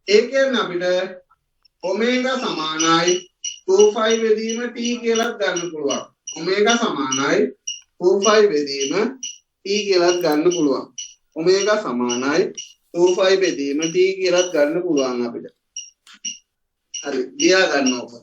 ඒ කියන්නේ අපිට ඔමේගා සමානයි 2 බෙදීම t කියලාත් ගන්න පුළුවන්. ඔමේගා සමානයි 2 බෙදීම t කියලාත් ගන්න පුළුවන්. ඔමේගා සමානයි 2 බෙදීම t කියලාත් ගන්න පුළුවන් අපිට. හරි ලියා ගන්න ඕක.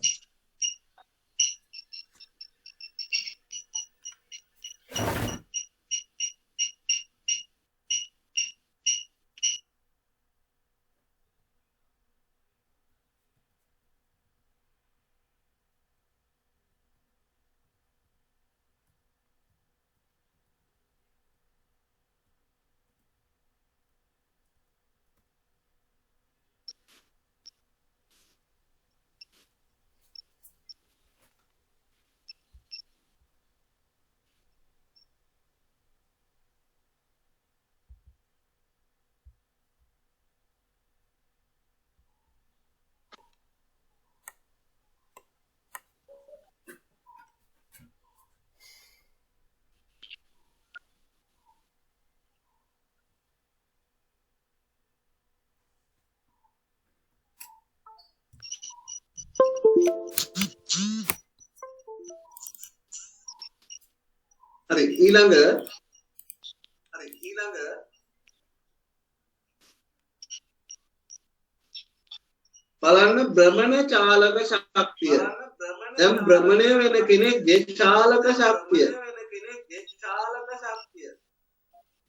හරි ඊළඟ බලන්න භ්‍රමණ චාලක ශක්තිය. දැන් භ්‍රමණය වෙන කෙනෙක්ගේ චාලක ශක්තිය.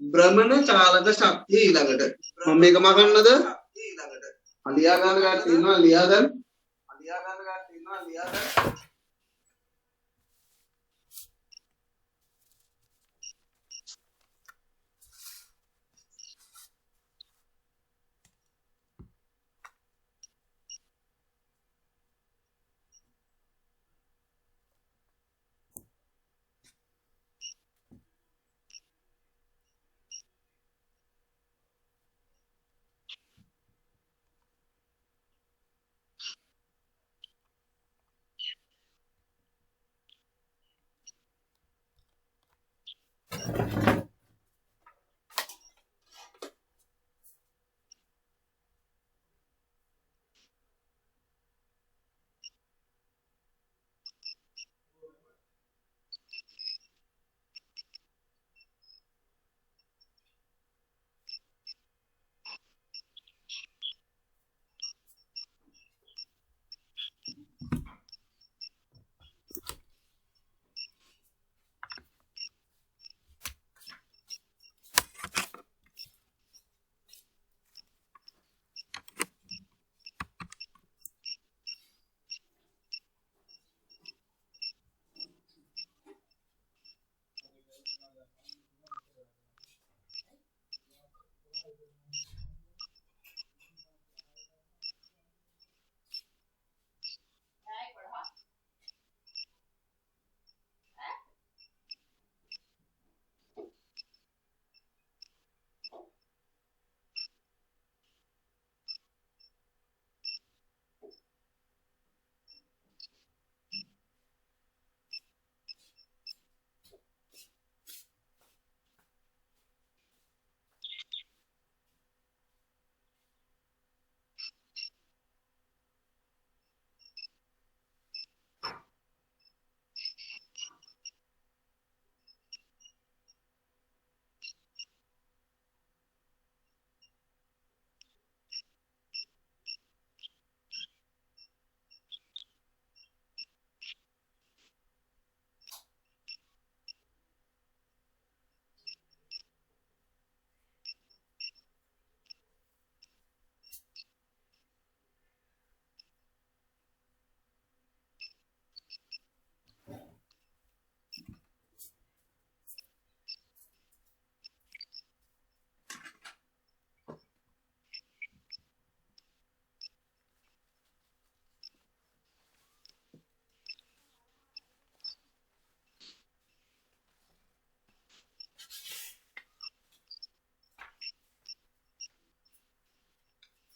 භ්‍රමණ චාලක ශක්තිය ඊළඟට මම මේක මකන්නද? ලියා ගන්න ගන්න ඉන්නවා ලියා ගන්න.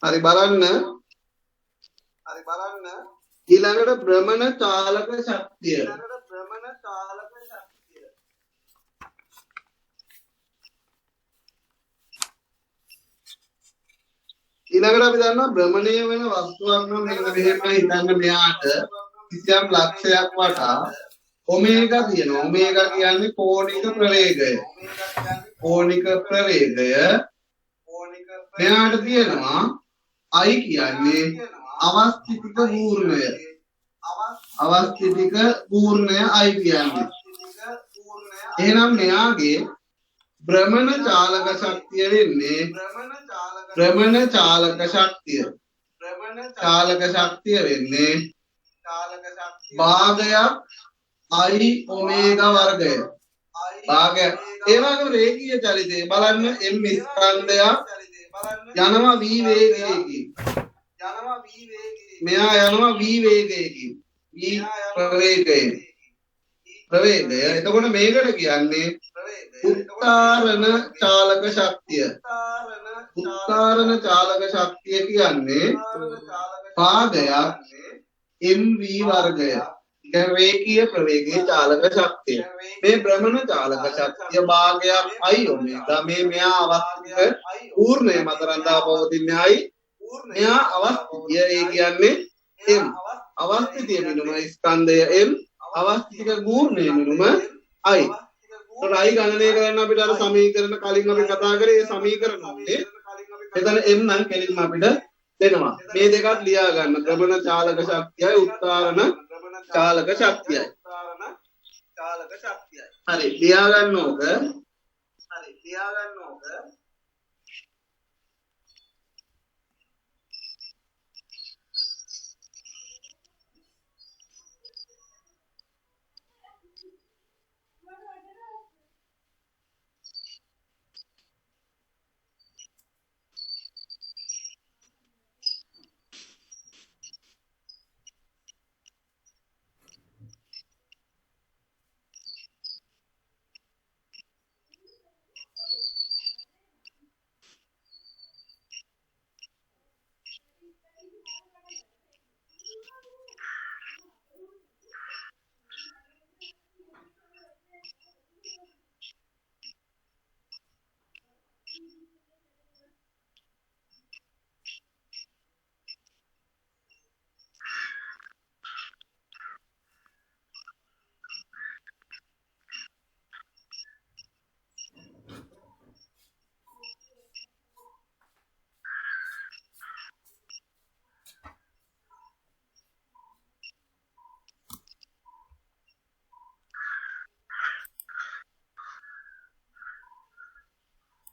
හරි බලන්න ඊළඟට භ්‍රමණ චාලක ශක්තිය. ඊළඟට අපි දන්නවා භ්‍රමණය වෙන වස්තුවක් නම් මෙන්න මෙහෙම හිතන්න මෙයාට කිසියම් ලක්ෂයක් වටා ඔමේගා තියෙනවා. ඔමේගා කියන්නේ කෝණික ප්‍රවේගය. කෝණික ප්‍රවේගය මෙයාට තියෙනවා I කියන්නේ අවස්ථිතික පූර්ණය. අවස්ථිතික පූර්ණය I කියන්නේ. එහෙනම් මෙයාගේ භ්‍රමණ චාලක ශක්තිය වෙන්නේ භ්‍රමණ චාලක ශක්තිය. චාලක ශක්තිය වෙන්නේ භාගයක් I ඔමේගා වර්ගය. භාගයක්. ඒ වගේම රේඛීය චලිතය බලන්න m ස්කන්ධයක් යනවා v වේගයකින්. මෙයා යනවා v වේගයකින්. v ප්‍රවේගයෙන්. ප්‍රවේගය. එතකොට මේකට කියන්නේ උත්තරණ චාලක ශක්තිය. උත්තරණ චාලක ශක්තිය කියන්නේ භාගයක් mv වර්ගය. කියන්නේ රේඛීය ප්‍රවේගයේ චාලක ශක්තිය. මේ භ්‍රමණ චාලක ශක්තිය භාගයක් I ඔමේගා. මේ මෙයා අවස්ථික පූර්ණය මත රඳා පවතින්නේ I. මෙයා අවස්ථිතිය ඒ කියන්නේ m. අවස්ථිතිය මිනුම ස්කන්ධය m. අවස්ථිතික පූර්ණය මිනුම I. I ගණනය කරන්න අපිට අර සමීකරණ කලින් අපි කතා කරේ ඒ සමීකරණ උනේ එතන m නම් කෙලින්ම අපිට දෙනවා. මේ දෙකත් ලියා ගන්න. භ්‍රමණ චාලක ශක්තියයි උත්තරණ චාලක ශක්තියයි. හරි ලියා ගන්න ඕක.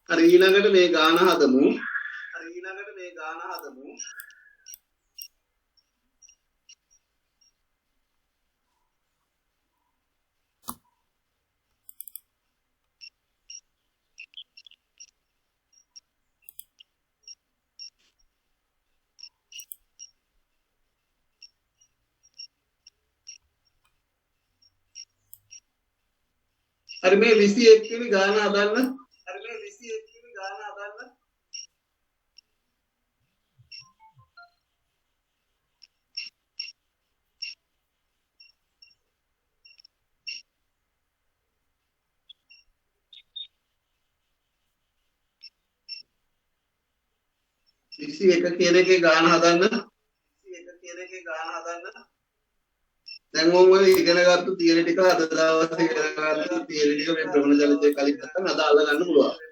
හරි ඊළඟට මේ ගාන හදමු. හරි මේ 21 වෙනි ගාන හදන්න. එක කියන එකේ ගාන හදන්න. දැන් ඔය ඉගෙන ගත්ත තියරි ටික අද දවසේ ඉගෙන ගත්ත තියරි ටික මේ භ්‍රමණ චලිතය කලින් නැත්නම් අද අල්ල ගන්න පුළුවන්.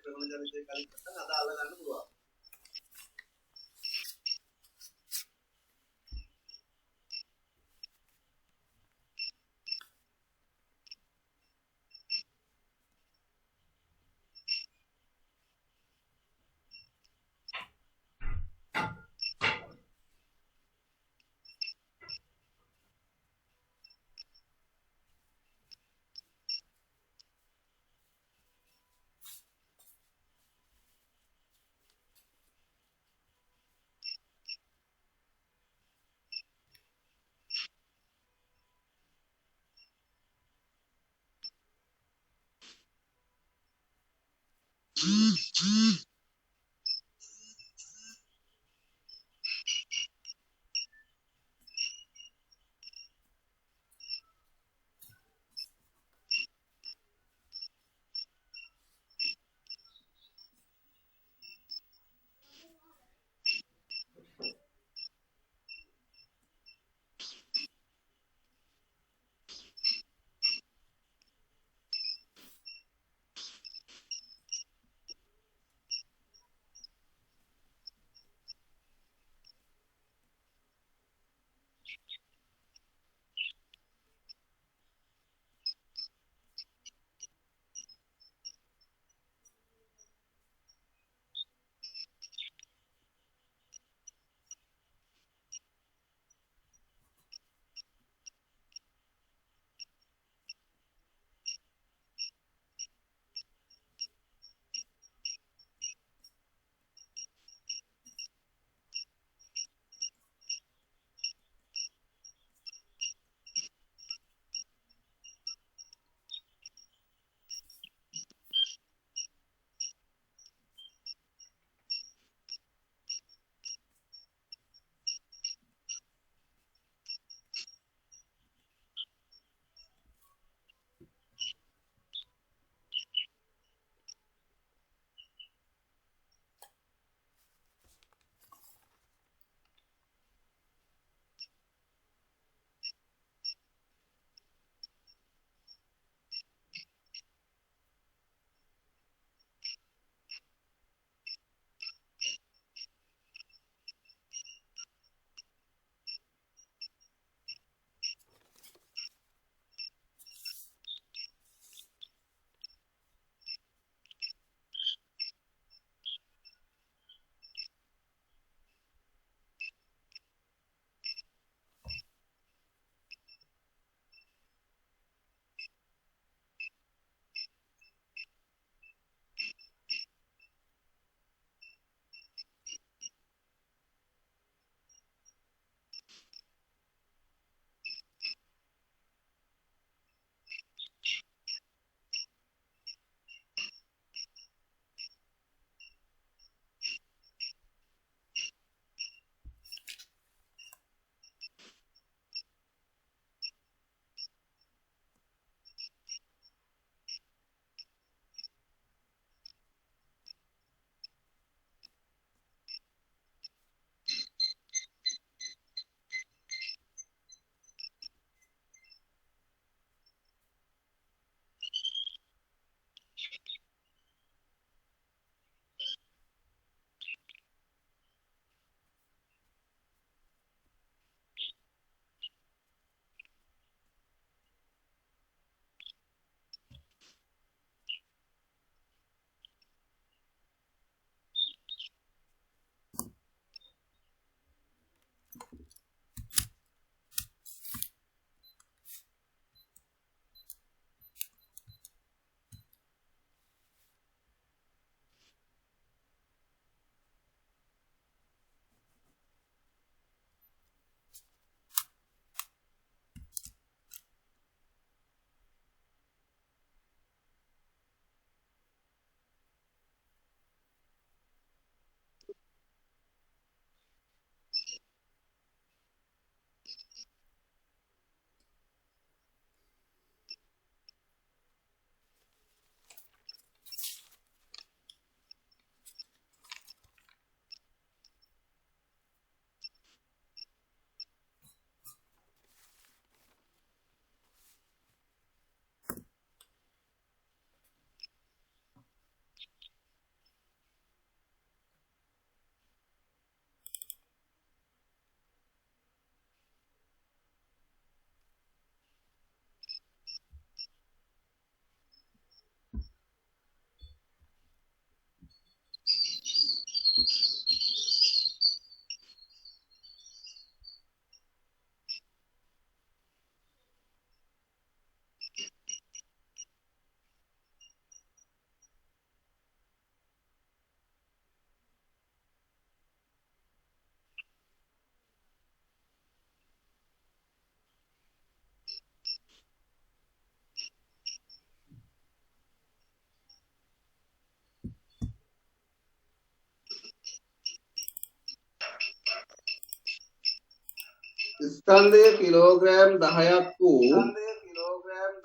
ස්කන්ධය කිලෝග්‍රෑම් 10ක් වූ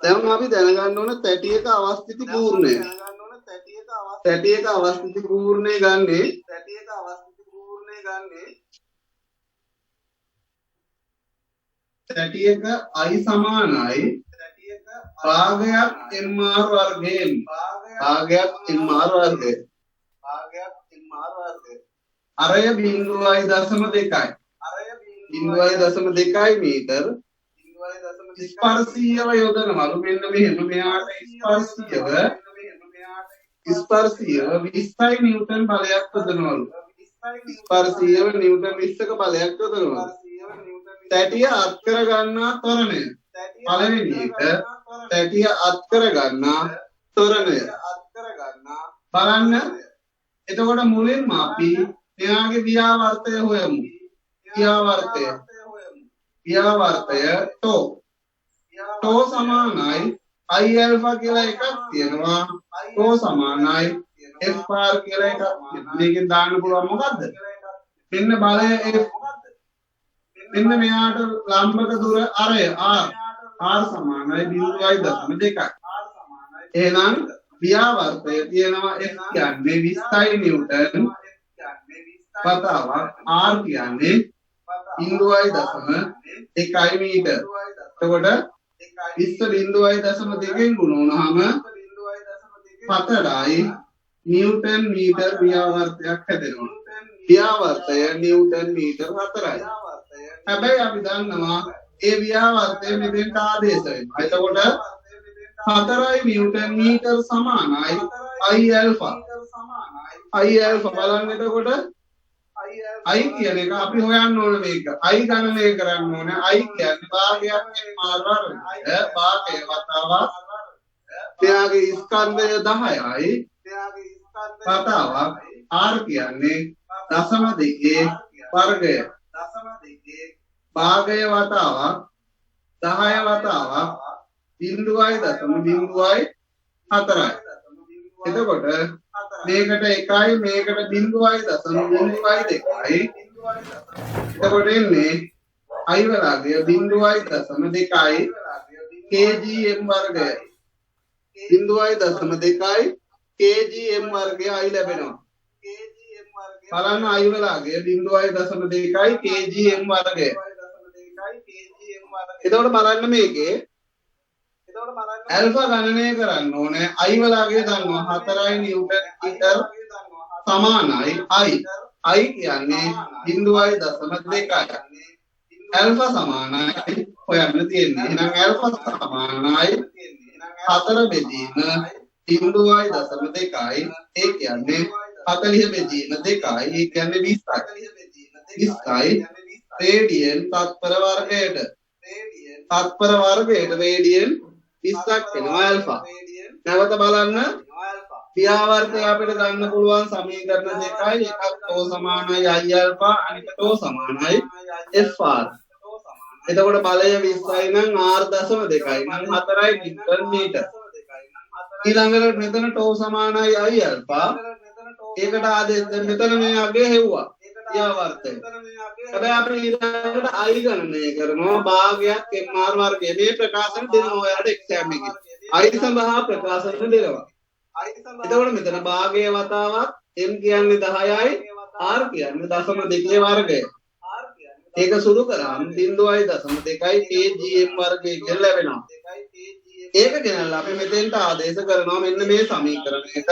දැන් අපි දැනගන්න ඕන තැටියක අවස්ථිති පූර්ණය. තැටියක අවස්ථිති පූර්ණය ගන්නේ තැටියක i සමානයි භාගයක් mr වර්ගයෙන් භාගයක් mr වර්ගය අරය 0.2යි 0.2 මීටර ස්පර්ශීයව යොදනවලු මෙන්න මෙහෙම මෙයාට ස්පර්ශීයව 20 නිව්ටන් බලයක් යොදනවලු ස්පර්ශීයව නිව්ටන් 20ක බලයක් යොදනවලු තැටිය අත් කර ගන්නා ත්වරණය පළවෙනි එක තැටිය අත් කර ගන්නා ත්වරණය බලන්න එතකොට මුලින්ම අපි එයාගේ ව්‍යාවර්තය හොයමු ව්‍යාවර්තය ටෝ සමානයි I alpha කියලා එකක් තියෙනවා ටෝ සමානයි FR කියලා එකක් තියෙනවා මේකෙන් දාන්න පුළුවන් මොකද්ද මෙන්න බලය F මෙන්න මෙයාට ලම්බක දුර අරය R සමානයි 0.2 එහෙනම් ව්‍යාවර්තය තියෙනවා F කියන්නේ 20 නිව්ටන් වතාවක් R කියන්නේ 0.2 මීටර. එතකොට 20.2 ගුණ වුණාම 4යි නිව්ටන් මීටර ව්‍යාවර්තයක් හැදෙනවා. ව්‍යාවර්තය නිව්ටන් මීටර 4යි. හැබැයි අපි දන්නවා ඒ ව්‍යාවර්තය මෙතෙන්ට ආදේශ වෙනවා. එතකොට 4යි නිව්ටන් මීටර සමානයි I alpha. I alpha බලන්න එතකොට I කියන එක අපි හොයන්න ඕනේ මේක. I ගණනය කරන්න ඕනේ. I කියන්නේ භාගයක් mr වර්ගය. භාගය වතාවක්. එයාගේ ස්කන්ධය 10යි. වතාවක් R කියන්නේ 0.2 වර්ගය. භාගය වතාවක් 10 වතාවක් 0.04යි. එතකොට මේකට 1යි මේකට 0.02යි. එතකොට එන්නේ I වලගේ 0.2යි kgm වර්ගය. 0.2යි kgm වර්ගය I ලැබෙනවා. බලන්න I වලගේ 0.2යි kgm වර්ගය. එතකොට බලන්න මේකේ ඇල්ෆා ගණනය කරන්න ඕනේ I වලගේ දන්නවා 4යි නිව්ටන් මීටර සමානයි I කියන්නේ 0.2යි ඇල්ෆා සමානයි හොයන්න තියෙන්නේ එහෙනම් ඇල්ෆා සමානයි 4 බෙදීම 0.2යි ඒ කියන්නේ 40 බෙදීම 2යි ඒ කියන්නේ 20යි රේඩියන් තත්පර වර්ගයට තත්පර වර්ගයට රේඩියන් 20ක් වෙනවා ඇල්ෆා. නැවත බලන්න ක්‍රියාවර්තය අපිට ගන්න පුළුවන් සමීකරණ දෙකයි. එකක් τ සමානයි i ඇල්ෆා අනික τ සමානයි fr. එතකොට බලය 20යි නම් r දශම 2යි නම් 4යි නිව්ටන් මීටර. ඊළඟට මෙතන τ සමානයි i ඇල්ෆා. ඒකට ආදේශ මෙතන මේ අගේ හෙව්වා ක්‍රියාවර්තය. හැබැයි අපි ඊළඟට i ගණනය කරනවා භාගයක් mr වර්ගය. මේ ප්‍රකාශන දෙනවා ඔයාලට එක්සෑම් එකේ. i සඳහා ප්‍රකාශන දෙනවා. එතකොට මෙතන භාගයේ වතාවක් m කියන්නේ 10යි r කියන්නේ 0.2 වර්ගය. ඒක සුළු කරාම 0.2 kgm වර්ගය කියලා ලැබෙනවා. ඒක ගෙනල්ලා අපි මෙතෙන්ට ආදේශ කරනවා මෙන්න මේ සමීකරණයට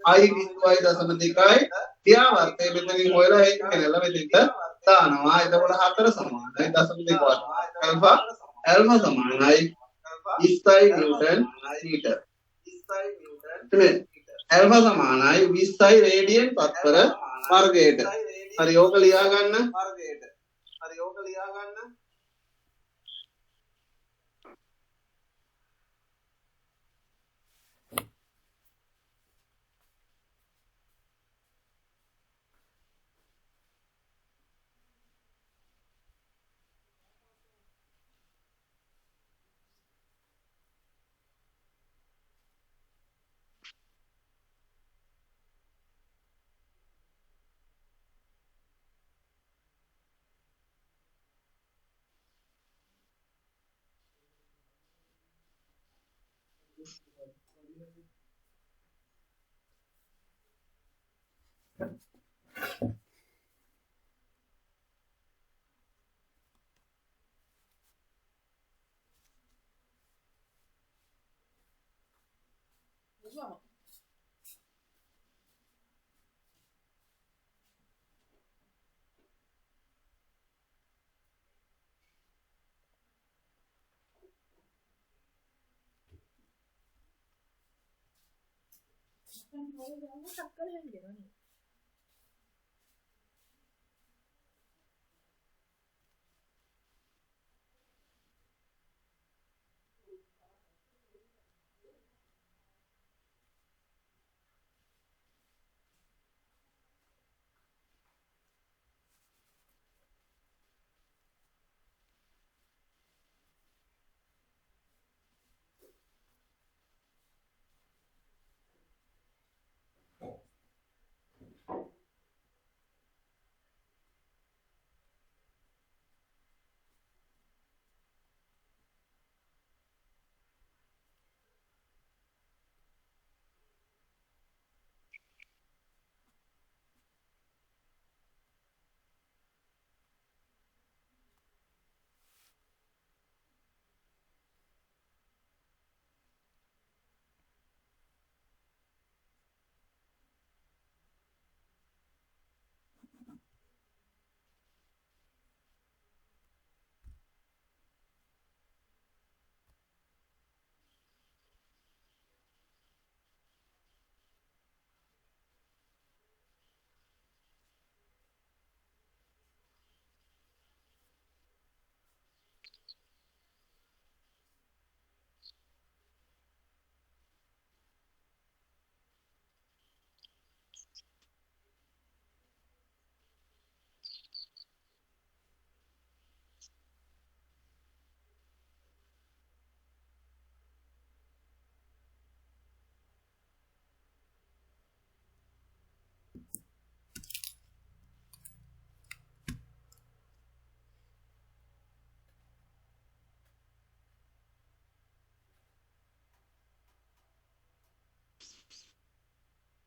i 0.2 ක්‍රියාවර්තය මෙතනින් හොයලා ඒක ගෙනල්ලා මෙතෙන්ට දානවා. එතකොට 4 සමානයි 0.2 ඇල්ෆා සමානයි 20යි නිව්ටන් මීටර. ඇල්ෆා සමානයි 20යි රේඩියන් තත්පර වර්ගයට. හරි ඕක ලියා ගන්න.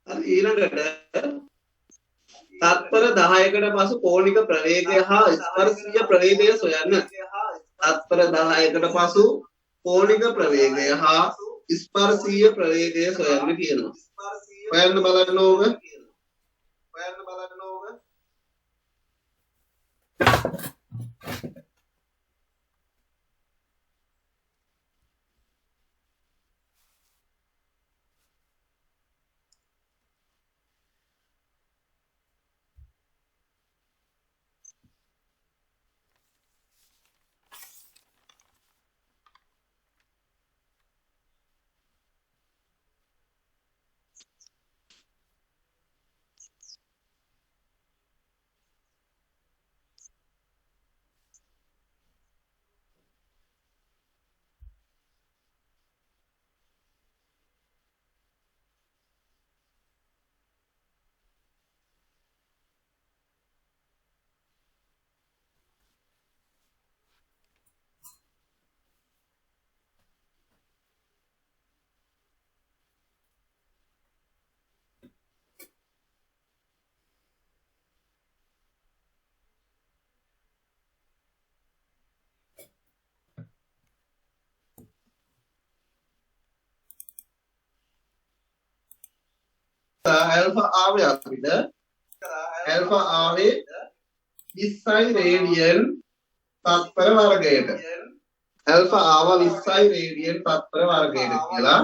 ඊළඟට තත්පර 10කට පසු කෝණික ප්‍රවේගය හා ස්පර්ශීය ප්‍රවේගය සොයන්න. තත්පර 10කට පසු කෝණික ප්‍රවේගය හා ස්පර්ශීය ප්‍රවේගය සොයන්න කියනවා. හොයන්න බලන්න ඕක. ඇල්ෆා ආවේ අපිට ඇල්ෆා ආවේ 20යි රේඩියන් තත්පර වර්ගයට ඇල්ෆා ආවා 20යි රේඩියන් තත්පර වර්ගයට කියලා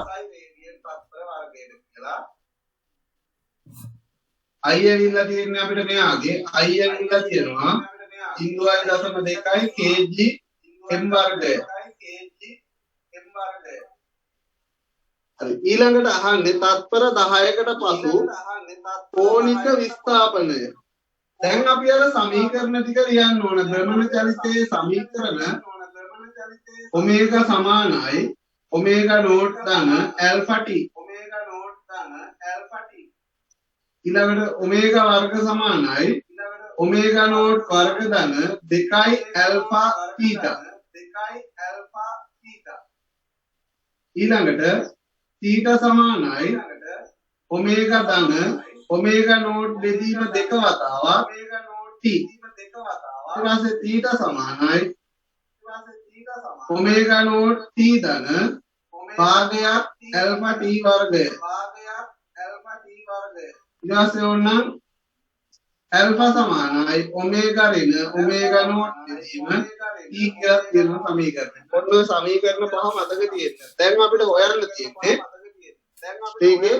I ඇවිල්ලා තියෙන්නේ අපිට මෙයාගේ I ඇවිල්ලා තියෙනවා 0.2 kg m වර්ගය. හරි ඊළඟට අහන්නේ තත්පර 10කට පසු කෝණික විස්ථාපනය. දැන් අපි අර සමීකරණ ටික ලියන්න ඕන. භ්‍රමණ චලිතයේ සමීකරණ ඔමේගා සමානයි ඔමේගා නෝට් ධන ඇල්ෆා t. ඊළඟට ඔමේගා වර්ග සමානයි ඔමේගා නෝට් වර්ග ධන 2 ඇල්ෆා තීටා. ඊළඟට තීටා සමානයි ඔමේගා ධන ඔමේගා නෝට් බෙදීම 2 වතාවක් t. ඊට පස්සේ තීටා සමානයි ඔමේගා නෝට් t ධන භාගයක් ඇල්ෆා t වර්ගය. ඊට පස්සේ ඕනනම් ඇල්ෆා සමානයි ඔමේගා ඍණ ඔමේගා නෝට් බෙදීම t කියලා කියන සමීකරණය. ඔන්න ඔය සමීකරණ පහ මතක තියෙන්න. දැන් අපිට හොයන්න තියෙන්නේ ඒකේ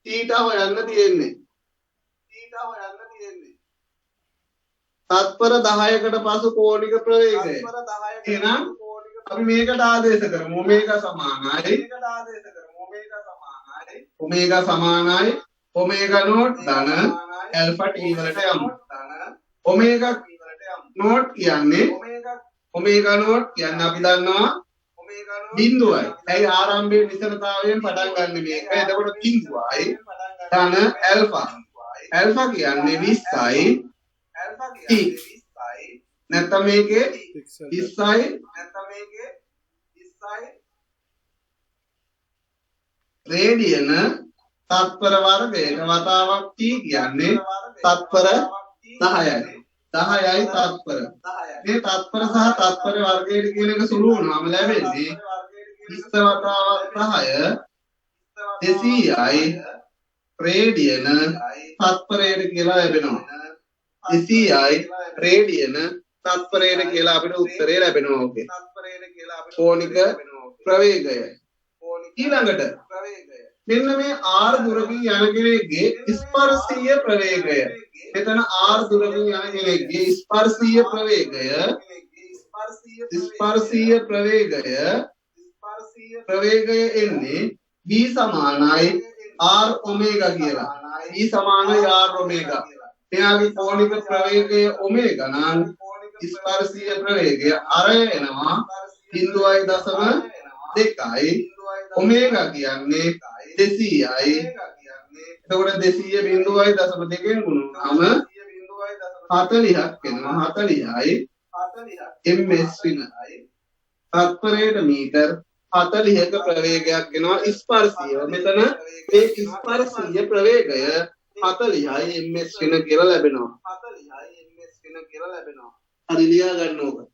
තීටා හොයන්න තියෙන්නේ. තත්පර 10කට පසු කෝණික ප්‍රවේගය. එහෙනම් අපි මේකට ආදේශ කරමු. ඔමේගා සමානයි ඔමේගා නෝට් ධන ඇල්ෆා t වලට යමු. ඔමේගා නෝට් කියන්නේ අපි දන්නවා බිඳුවයි. ඇයි ආරම්භයේ නිසරතාවයෙන් පටන් ගන්න මේක. එතකොට බිඳුවයි ධන ඇල්ෆා. ඇල්ෆා කියන්නේ 20යි t. නැත්නම් මේකේ 20යි රේඩියන තත්පර වර්ගයක වතාවක් t කියන්නේ තත්පර 10යි. 10යි තත්පර. මේ තත්පර සහ තත්පර වර්ගයට කියන එක සුළු වුණාම ලැබෙන්නේ 20 වතාවක් 10 200යි රේඩියන තත්පරයට කියලා ලැබෙනවා. 200යි රේඩියන තත්පරයට කියලා අපිට උත්තරේ ලැබෙනවා. ඕකේ. කෝණික ප්‍රවේගය. ඊළඟට මෙන්න මේ r දුරකින් යන කෙනෙක්ගේ ස්පර්ශීය ප්‍රවේගය. මෙතන r දුරකින් යන කෙනෙක්ගේ ස්පර්ශීය ප්‍රවේගය එන්නේ b සමානයි r ඔමේගා කියලා. b සමානයි r ඔමේගා. එයාගේ කෝණික ප්‍රවේගය ඔමේගා නම් ස්පර්ශීය ප්‍රවේගය අර එනවා 0.2යි. ඔමේගා කියන්නේ 200යි. එතකොට 200 0.2න් ගුණුනම 40ක් වෙනවා. 40යි ms ඍණ තත්පරයට මීටර් 40ක ප්‍රවේගයක් වෙනවා ස්පර්ශීය. මෙතන මේ ස්පර්ශීය ප්‍රවේගය 40යි ms ඍණ කියලා ලැබෙනවා. හරි ලියා ගන්න ඕක.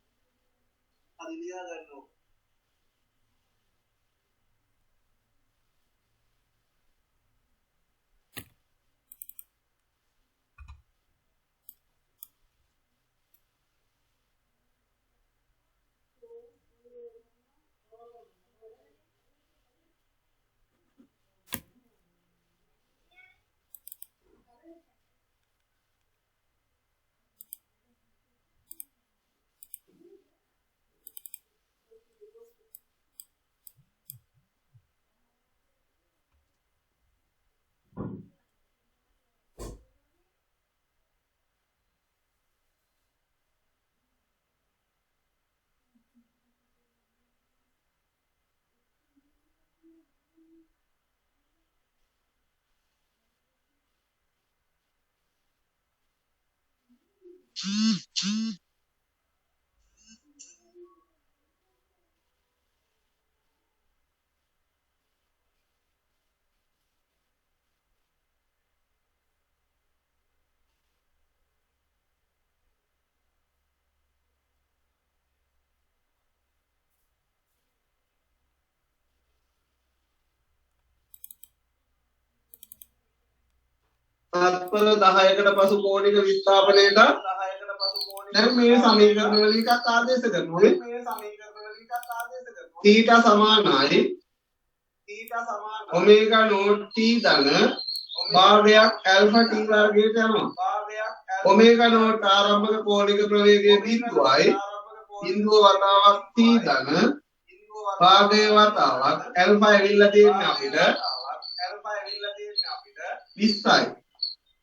තත්පර 10කට පසු කෝණික විස්ථාපනයට දැන් මේ සමීකරණ වලින් එකක් ආදේශ කරනවා θ සමානයි ඔමේගා නෝට් t ධන භාගයක් ඇල්ෆා t වර්ගයට යනවා ඔමේගා නෝට් ආරම්භක කෝණික ප්‍රවේගයේ බිඳුවයි බිඳුව වතාවක් t ධන භාගයේ වතාවක් ඇල්ෆා ඇවිල්ලා තියෙන්නේ අපිට 20යි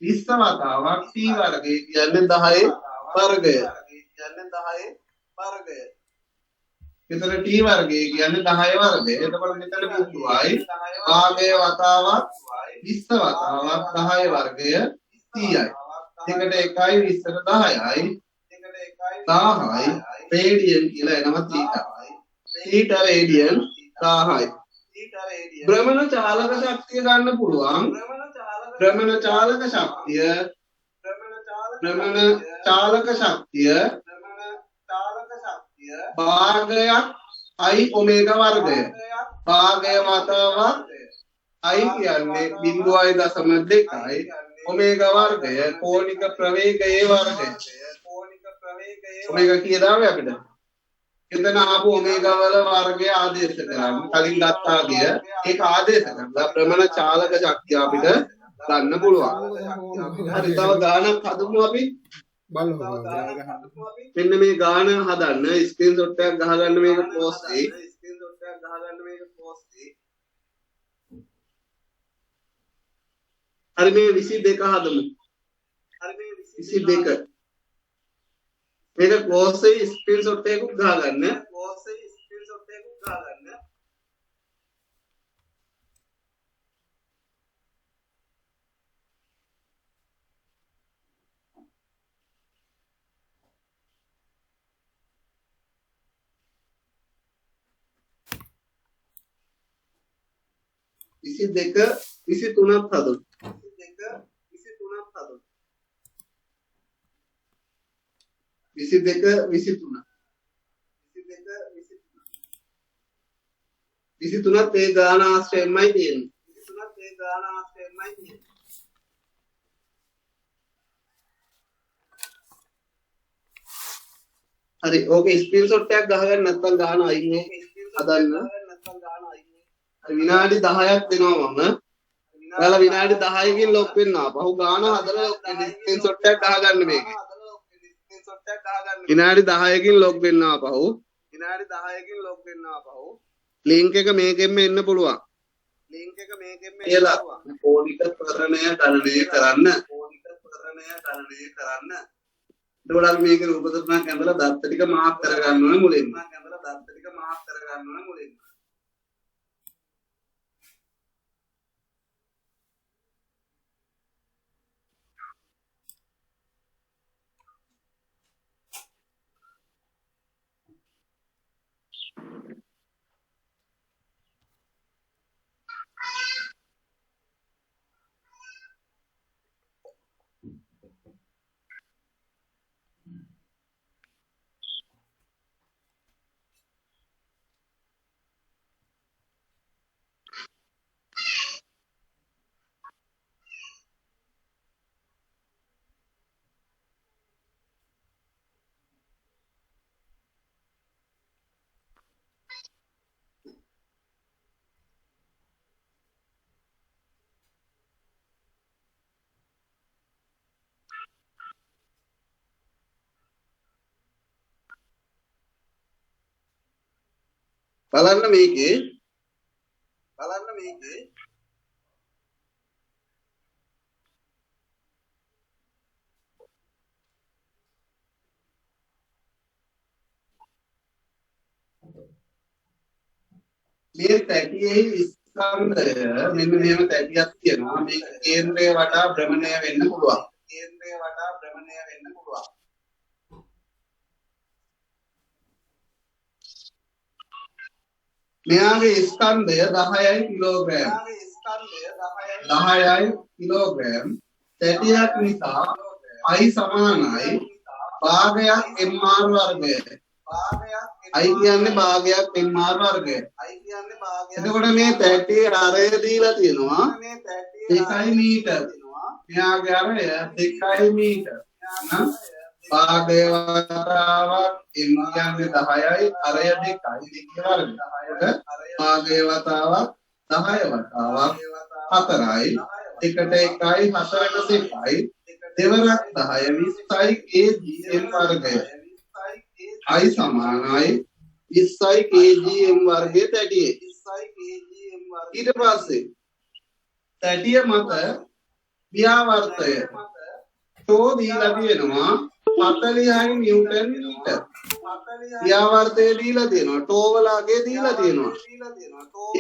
20 වතාවක් t වර්ගය කියන්නේ 10 වර්ගය එතන t වර්ගය කියන්නේ 10 වර්ගය. එතකොට මෙතන බිඳුවයි භාගයේ වතාවක් 20 වතාවක් 10 වර්ගය 30යි. දෙකට 1යි 20ට 10යි 10යි රේඩියන් කියලා එනවා θ. θ රේඩියන් 10යි. භ්‍රමණ චාලක ශක්තිය ගන්න පුළුවන්. භ්‍රමණ චාලක ශක්තිය භාගයක් i ඔමේගා වර්ගය. භාගය වතාවක් i කියන්නේ 0.2යි ඔමේගා වර්ගය කෝණික ප්‍රවේගයේ වර්ගය. ඔමේගා කීයදාවේ අපිට? එතන ආපු ඔමේගා වල වර්ගය ආදේශ කරන්න. කලින් ගත්තා ගිය ඒක ආදේශ කරලා භ්‍රමණ චාලක ශක්තිය අපිට ගන්න පුළුවන්. හරි තව ගානක් හදමු අපි. බලමු. මෙන්න මේ ගාන හදන්න ස්ක්‍රීන්ෂොට් එකක් ගහගන්න මේක පෝස්ට් එකේ. හරි මේ 22 හදමු. 22 මේක ක්ලෝස් එකේ ස්ක්‍රීන්ෂොට් එකක් ගහගන්න. දෙක 23ක් හදමු. 23ත් ඒ ගාන ආශ්‍රයෙන්මයි තියෙන්නේ. හරි ඕකේ ස්ක්‍රීන්ෂොට් එකක් ගහගන්න නැත්නම් ගාන අයින් හදන්න. විනාඩි 10ක් දෙනවා මම. ඔයාලා විනාඩි 10කින් ලොක් වෙන්න ආපහු ගාන හදලා ස්ක්‍රීන්ෂොට් එකක් ගහගන්න මේකේ. විනාඩි 10කින් ලොක් වෙන්න ආපහු. ලින්ක් එක මේකෙන්ම එන්න පුළුවන්. කියලා කෝණික ත්වරණය ගණනය කරන්න. එතකොට අපි මේකේ රූප තුනක් ඇඳලා දත්ත ටික මාක් කරගන්න ඕනේ මුලින්ම. බලන්න මේකේ මේ තැටියේ ස්කන්ධය මෙන්න මෙහෙම තැටියක් තියෙනවා. මේක කේන්ද්‍රය වටා භ්‍රමණය වෙන්න පුළුවන්. මෙයාගේ ස්කන්ධය 10යි කිලෝග්‍රෑම්. 10යි කිලෝග්‍රෑම්. තැටියක් නිසා I සමානයි භාගයක් mr වර්ගය. I කියන්නේ භාගයක් mr වර්ගය. එතකොට මේ තැටියේ ආරය දීලා තියෙනවා 2 මීටර. මෙයා ගාරය 2 මීටර නම් භාගය වතාවක් m කියන්නේ 10යි අරය 2යි දෙකේ වර්ගය. භාගය වතාවක් 10 වතාවක් 4යි එකට 1යි 4ට 2යි දෙවරක් 10 20යි kgm වර්ගය. i සමානයි 20යි kgm වර්ගයේ තැටියේ. ඊට පස්සේ තැටිය මත ව්‍යාවර්තය ටෝ දීලා තියෙනවා 40යි නිව්ටන් මීටර. ව්‍යාවර්තය දීලා තියෙනවා ටෝ වලගේ දීලා තියෙනවා.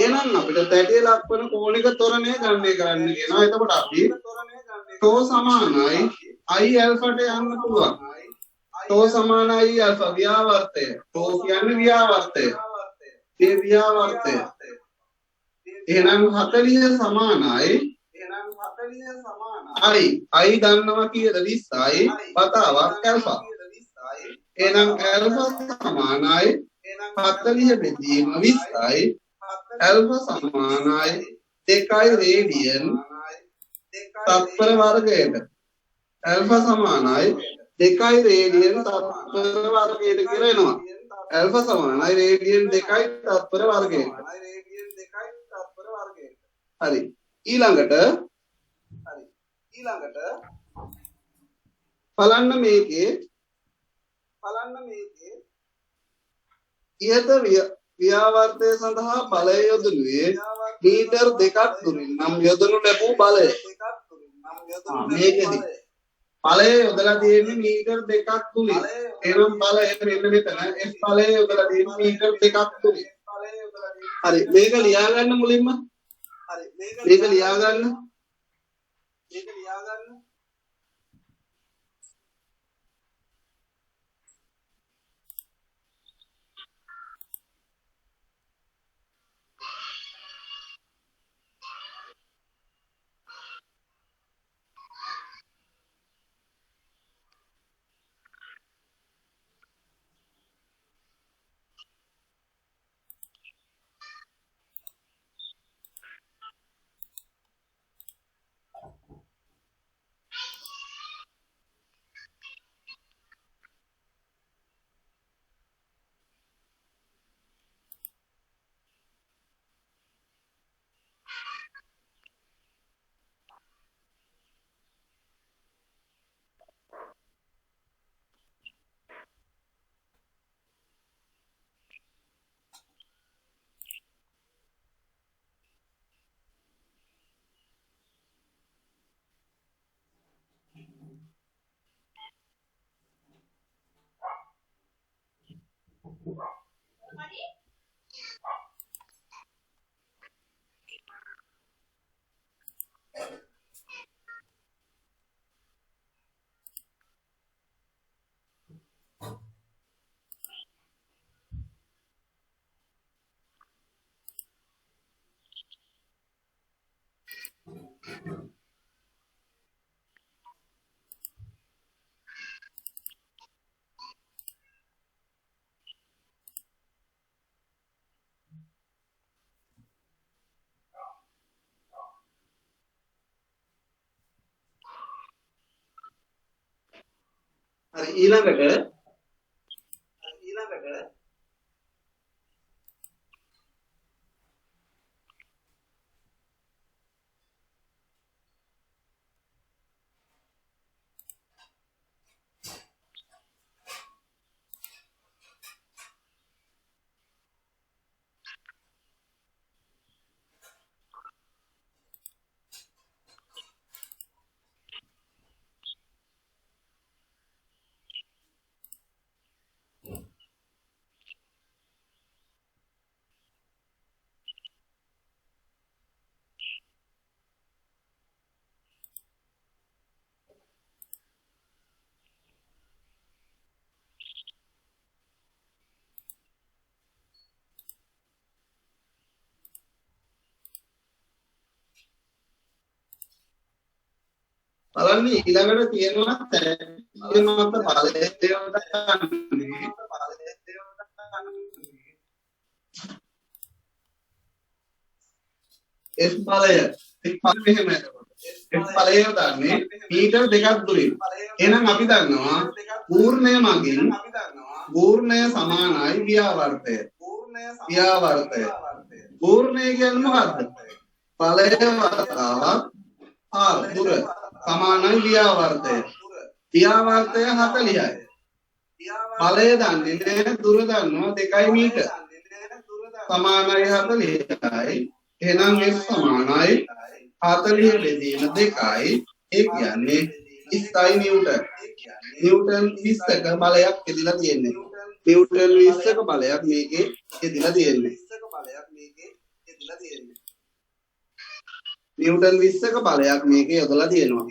එහෙනම් අපිට තැටිය ලක්වන කෝණික ත්වරණය ගණනය කරන්න කියනවා. එතකොට අපි ටෝ සමානයි i ඇල්ෆාට යන්න පුළුවන්. ටෝ සමානයි ඇල්ෆා ව්‍යාවර්තය. ටෝ කියන්නේ ව්‍යාවර්තය. ඒ ව්‍යාවර්තය එහෙනම් 40 සමානයි i දන්නවා කීයද 20යි වතාවක් ඇල්ෆා. එහෙනම් ඇල්ෆා සමානයි 40 බෙදීම 20යි ඇල්ෆා සමානයි 2යි රේඩියන් තත්පර වර්ගයට. ඇල්ෆා සමානයි 2යි රේඩියන් තත්පර වර්ගයට කියලා එනවා. ඇල්ෆා සමානයි රේඩියන් 2යි තත්පර වර්ගයට. හරි. ඊළඟට බලන්න මේකේ ඉහත ව්‍යාවර්තය සඳහා බලය යොදනුවේ මීටර් 2ක් දුරින් නම් යොදනු ලැබූ බලය. මේකෙදි බලය යොදලා තියෙන්නේ මීටර් 2ක් තුලින්. එහෙනම් බලය මෙන්න මෙතන F බලය යොදලා තියෙන්නේ මීටර් 2ක් තුලින්. හරි. මේක ලියා ගන්න මුලින්ම. මේක ලියා ගන්න. හරි. ඊළඟට බලන්න ඊළඟට තියෙනවා තැටිය මත බලය යොදන්නේ F බලය එක්පත් මෙහෙම එතකොට ඵලය යොදන්නේ මීටර දෙකක් දුරින්. එහෙනම් අපි දන්නවා පූර්ණය මගින් පූර්ණය සමානයි ව්‍යාවර්තය. ව්‍යාවර්තය. පූර්ණය කියන්නේ මොකද්ද? ඵලය වතාවක් r දුර සමානයි ව්‍යාවර්තය. ව්‍යාවර්තය 40යි. ඵලය දන්නේ නැහැ දුර දන්නවා 2 මීටර. සමානයි 40යි. එහෙනම් s සමානයි 40 බෙදීම 2යි. ඒ කියන්නේ 20යි නිව්ටන්. නිව්ටන් 20ක බලයක් එදිලා තියෙන්නේ. නිව්ටන් 20ක බලයක් මේකේ එදිලා තියෙන්නේ. නිව්ටන් 20ක බලයක් මේකේ යොදලා තියෙනවා.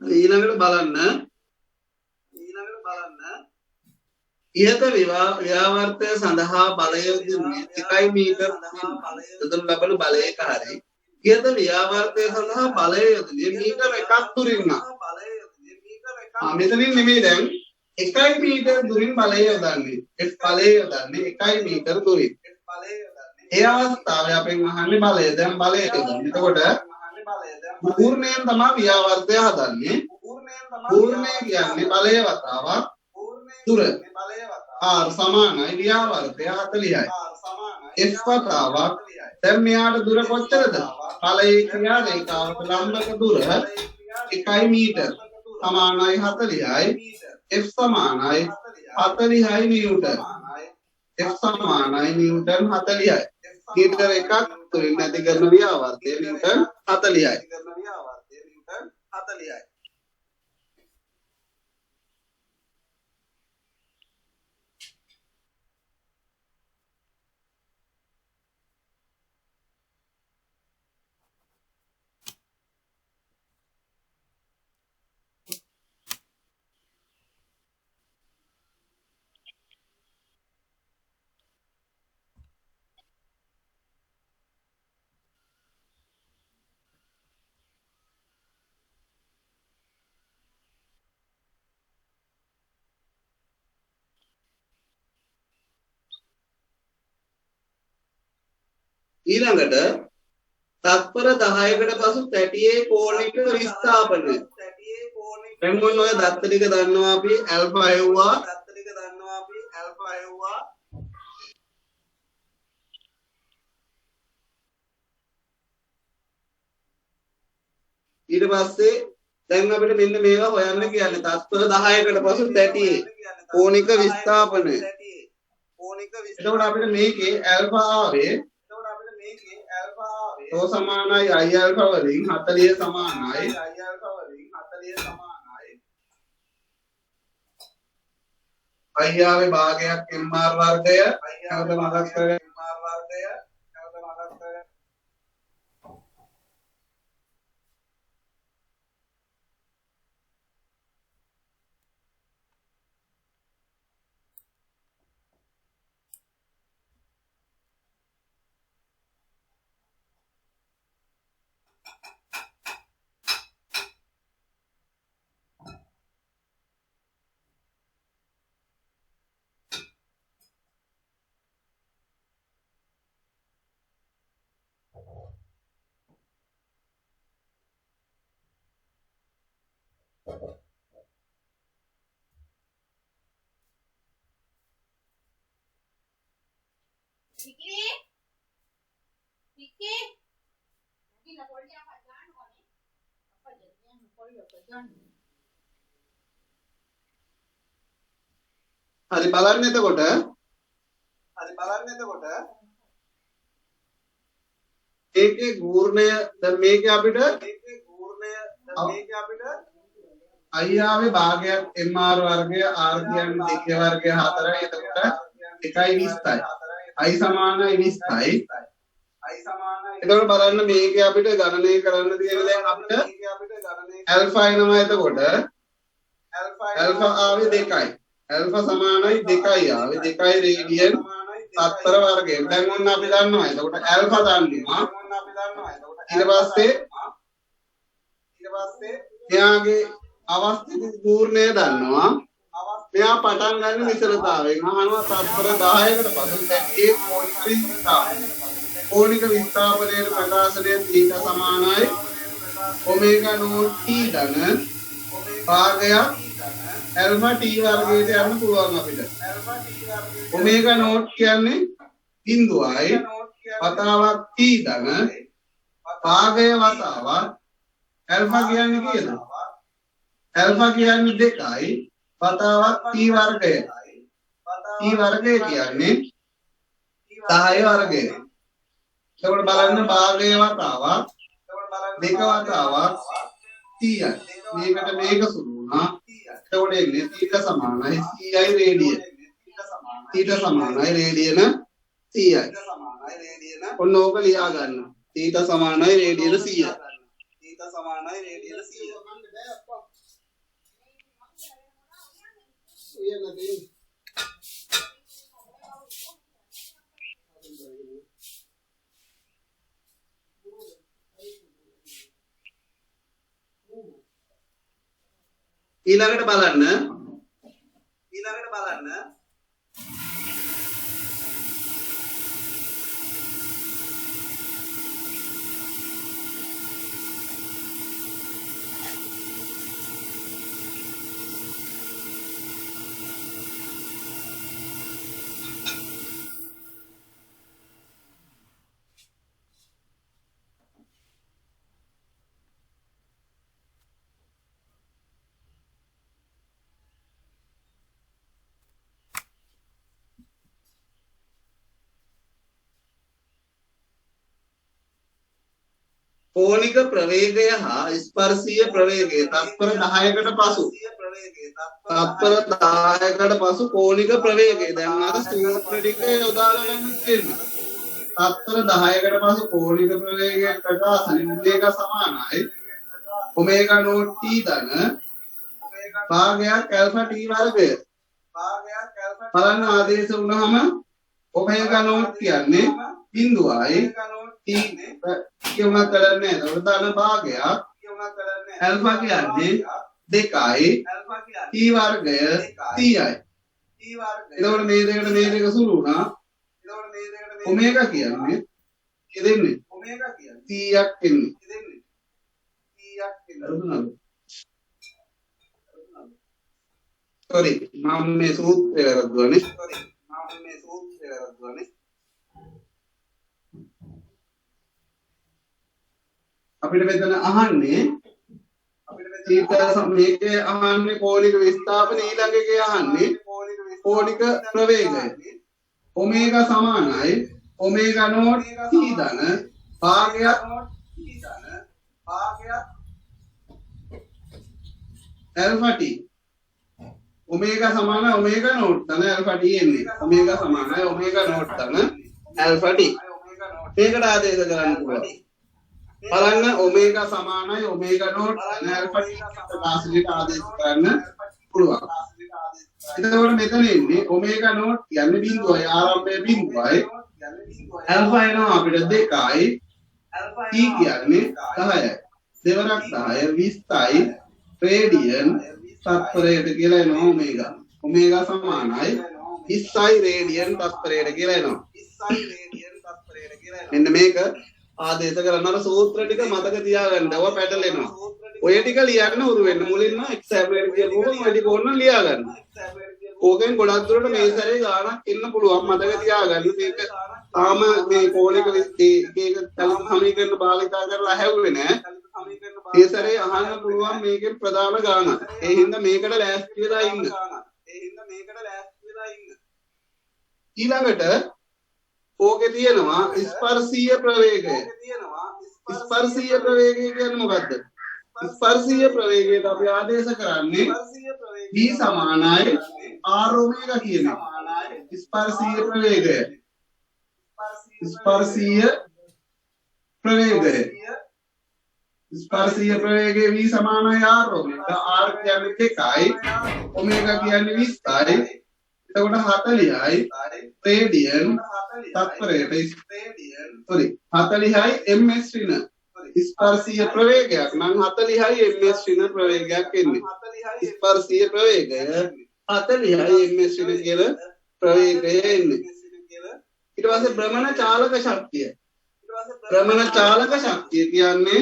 ඊළඟට බලන්න ඉහත ව්‍යාවර්තය සඳහා බලය යොදන්නේ 1 මීටර යොදනු ලබන බලයක හරි ඉහත ව්‍යාවර්තය සඳහා බලය යොදන්නේ මීටර 1ක් දුරින් නම් මෙතනින් නෙමෙයි දැන් 1 මීටර දුරින් බලය යොදන්නේ බලය යොදන්නේ 1 මීටර දුරින් ඒ අවස්ථාවේ අපෙන් අහන්නේ බලය දැන් බලය යොදන්නේ එතකොට පූර්ණයෙන් තමයි ව්‍යාවර්තය හදන්නේ පූර්ණය කියන්නේ බලය වතාවක් දුර r සමානයි ව්‍යාවර්තය 40යි f වතාවක් දැන් මෙයාට දුර කොච්චරද ඵලයේ ක්‍රියා රේඛාවට ලම්බක දුර 1 මීටර සමානයි 40යි f සමානයි 40යි නිව්ටන් f සමානයි නිව්ටන් 40යි මීටර එකක් තුලින් නැති කරන ව්‍යාවර්තය නිව්ටන් 40යි ඊළඟට තත්පර 10කට පසු තැටියේ කෝණික විස්ථාපනය. දැන් මොන ඔය දත්ත ටික දන්නවා අපි ඇල්ෆා හෙව්වා. ඊට පස්සේ දැන් අපිට මෙන්න මේවා හොයන්න කියන්නේ තත්පර 10කට පසු තැටියේ කෝණික විස්ථාපනය. එතකොට අපිට මේකේ ඇල්ෆා ආවේ तो समानाय I alpha වලින් 40 සමානයි I ආවේ භාගයක් mr වර්ගය නැවත මතක් කරගන්න හරි බලන්න එතකොට මේකේ ගූර්ණය දැන් මේකේ අපිට I ආවේ භාගයක් mr වර්ගය r කියන්නේ 2 වර්ගය 4යි එතකොට 1යි 20යි I සමානයි 20යි එතකොට බලන්න මේකේ අපිට ගණනය කරන්න තියෙන දැන් අපිට ඇල්ෆා එනවා එතකොට ඇල්ෆා ආවේ 2යි ඇල්ෆා සමානයි 2යි ආවේ 2යි රේඩියන් 4 වර්ගයෙන් දැන් ඔන්න අපි දන්නවා එතකොට ඇල්ෆා දන්නවා ඊට පස්සේ එයාගේ අවස්ථිත පූර්ණය දන්නවා මෙයා පටන් ගන්න විසරතාවයෙන් අහනවා තත්පර 10කට පසු ඒ කෝණික විස්ථාපනයේ ප්‍රකාශනයේ θ සමානයි ඔමේගා නෝට් t ධන භාගයක් ඇල්ෆා t වර්ගයට යන්න පුළුවන් අපිට ඔමේගා නෝට් කියන්නේ බිඳුවයි වතාවක් t ධන භාගය වතාවක් ඇල්ෆා කියන්නේ කීයද ඇල්ෆා කියන්නේ 2යි වතාවක් t වර්ගය t වර්ගය කියන්නේ 10 වර්ගය එතකොට බලන්න භාගය වතාවක් 2 වතාවක් 30යි මේකට මේක සුළු වුණා එතකොට එන්නේ θ සමානයි ci රේඩියන θ සමානයි රේඩියන 30යි ඔන්න ඕක ලියා ගන්න θ සමානයි රේඩියන 100යි ඊළඟට බලන්න කෝණික ප්‍රවේගය හා ස්පර්ශීය ප්‍රවේගය තත්පර 10කට පසු කෝණික ප්‍රවේගය දැන් අර සූත්‍ර ටික යොදාලා ගන්න තියෙනවා තත්පර 10කට පසු කෝණික ප්‍රවේගය ප්‍රකාශනය මේක සමානයි ඔමේගා නෝට් t ධන භාගයක් ඇල්ෆා t වර්ගය බලන්න ආදේශ වුණාම ඔමේගා නෝට් කියන්නේ බිඳුවයි කියුණා කරන්නේ නැහැ. උදාහරණ භාගයක් ඇල්ෆා කියන්නේ 2යි t වර්ගය 30යි. එතකොට මේ දෙකට මේ දෙක සුළු වුණා. ඔමේගා කියන්නේ දෙන්නේ 30ක් එන්නේ. sorry මම මේ සූත්‍රය වැරද්දුවානේ. අපිට මෙතන අහන්නේ මේකේ අහන්නේ කෝණික විස්ථාපන ඊළඟ එකේ අහන්නේ කෝණික ප්‍රවේගය ඔමේගා සමානයි ඔමේගා නෝට් t ධන භාගයක් ඇල්ෆා t ඔමේගා සමානයි ඔමේගා නෝට් ධන ඇල්ෆා t එන්නේ ඔමේගා සමානයි ඔමේගා නෝට් ධන ඇල්ෆා t මේකට ආදේශ කරන්න පුළුවන් බලන්න ඔමේගා සමානයි ඔමේගා නෝට් ධන ඇල්ෆා t ප්‍රකාශනයට ආදේශ කරන්න පුළුවන් එතකොට මෙතන ඉන්නේ ඔමේගා නෝට් කියන්නේ බිඳුවයි ආරම්භයේ බිඳුවයි ඇල්ෆා එනවා අපිට 2යි t කියන්නේ 10යි දෙවරක් 10 20යි රේඩියන් තත්පරයට කියලා එනවා ඔමේගා සමානයි 20යි රේඩියන් තත්පරයට කියලා එනවා මෙන්න මේක ආදේශ කරන අර සූත්‍ර ටික මතක තියාගන්න. ඔය පැටලෙනවා. ඔය ටික ලියන්න උරු වෙන්න. මුලින්ම එක්සැම්පල් එක කියපුවම ඔය ටික ඕන ලියා ගන්න. ඕකෙන් ගොඩක් දුරට මේ සැරේ ගාණක් එන්න පුළුවන් මතක තියාගන්න මේක තාම මේ කෝලික එක සමීකරණ භාවිතා කරලා හැවුවේ නෑ මේ සැරේ අහන්න පුළුවන් මේකෙන් ප්‍රධාන ගාණක් ඒ හින්දා මේකට ලෑස්ති වෙලා ඉන්න ඊළඟට ඕකේ තියෙනවා ස්පර්ශීය ප්‍රවේගය ස්පර්ශීය ප්‍රවේගය කියන්නේ මොකද්ද ස්පර්ශීය ප්‍රවේගයට අපි ආදේශ කරන්නේ v සමානයි r ඔමේගා කියන එක. ස්පර්ශීය ප්‍රවේගය. ස්පර්ශීය ප්‍රවේගය. ස්පර්ශීය ප්‍රවේගය v සමානයි r ඔමේගා. r කියන්නේ 2යි ඔමේගා කියන්නේ 20යි. එතකොට 40යි රේඩියන් තත්පරයට 40යි ms ඍණ ස්පර්ශීය ප්‍රවේගයක් නම් 40යි ms ඍණ ප්‍රවේගයක් එන්නේ. ස්පර්ශීය ප්‍රවේගය 40යි ms ඍණ කියලා ප්‍රවේගය එන්නේ. ඊට පස්සේ භ්‍රමණ චාලක ශක්තිය. භ්‍රමණ චාලක ශක්තිය කියන්නේ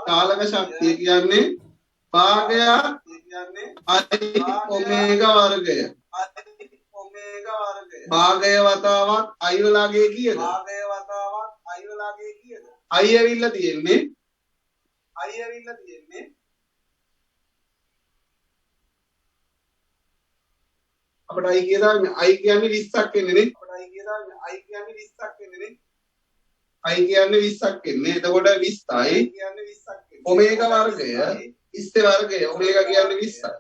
චාලක ශක්තිය කියන්නේ භාගයක් i ඔමේගා වර්ගය. භාගය වතාවක් i වලගේ කීයද? i ඇවිල්ලා තියෙන්නේ අපිට i කියලා i කියන්නේ 20ක් එන්නේ නේ. i කියන්නේ 20ක් එන්නේ. එතකොට 20යි ඔමේගා වර්ගය 20 වර්ගය ඔමේගා කියන්නේ 20යි.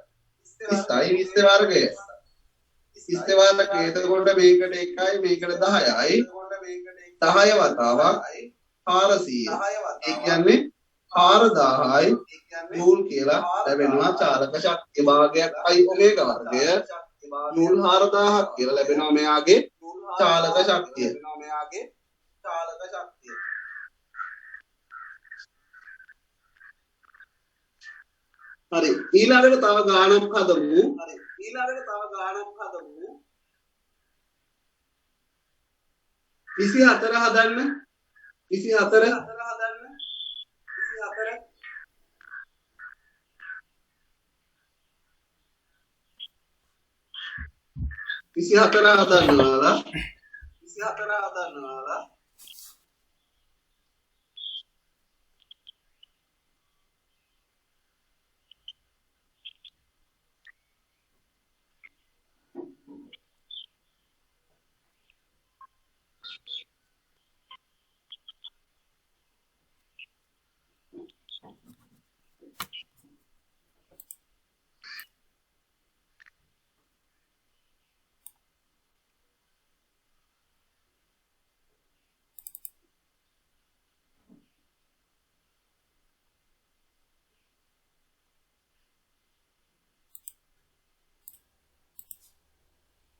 20යි 20 වර්ගය 20 වර්ගය එතකොට මේකට 1යි මේකට 10යි 10 වතාවක් 400 ඒ කියන්නේ 4000යි ජූල් කියලා ලැබෙනවා චාලක ශක්තිය භාගයක් i ඔමේගා වර්ගය ජූල් 4000ක් කියලා ලැබෙනවා මෙයාගේ චාලක ශක්තිය. හරි ඊළඟට තව ගානක් හදමු. 24 හදන්න 24 හදන්නවා.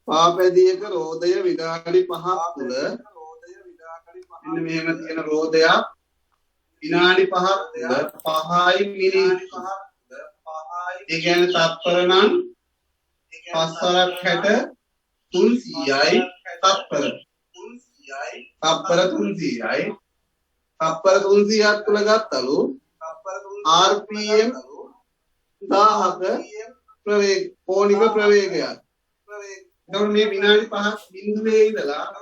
පාපැදියක රෝදය විනාඩි 5ක් තුල මෙන්න මෙහෙම තියෙන රෝදයක් විනාඩි 5ක් තුල 5යි මිනිත්තු ඒ කියන්නේ තත්පර නම් 5 වරක් 60 300යි තත්පර 300යි තත්පර 300ක් තුල ගත්තලු rpm 1000ක ප්‍රවේග කෝණික ප්‍රවේගයක්. එතකොට මේ විනාඩි 5ක් බිඳුවේ ඉඳලා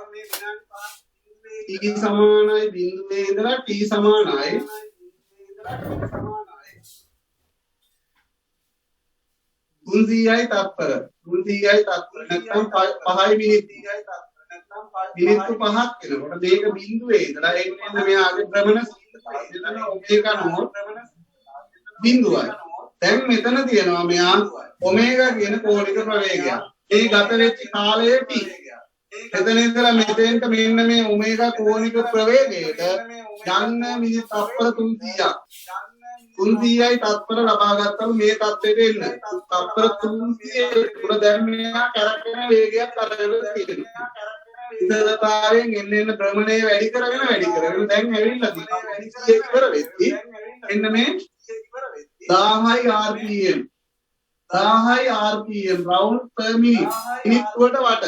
t සමානයි බිඳුවේ ඉඳලා t සමානයි 300යි තත්පර 300යි තත්පර නැත්නම් 5යි මිනිත්තු මිනිත්තු 5ක් වෙනකොට මේක බිඳුවේ ඉඳලා එන්න මෙයාගේ භ්‍රමණ එතන ඔමේගා නෝට් බිඳුවයි. දැන් මෙතන තියෙනවා මෙයා ඔමේගා කියන කෝණික ප්‍රවේගයක්. ඒ ගත වෙච්ච කාලය t. එතන ඉඳලා මෙතෙන්ට මෙන්න මේ ඔමේගා කෝණික ප්‍රවේගයට යන්න මිනිත් තත්පර 300ක් 300යි තත්පර ලබා ගත්තම මේ තත්ත්වයට එන්න තත්පර 300 තුන දැන් මෙයා කරකැවෙන වේගයක් අරගෙන තියෙනවා. ඉතලතාවයෙන් එන්න භ්‍රමණය වැඩි කරගෙන දැන් ඇවිල්ලා තියෙනවා. ඉවර වෙද්දි එන්න මේ 1000යි rpm 1000යි rpm round per minute මිනිත්තුවට වට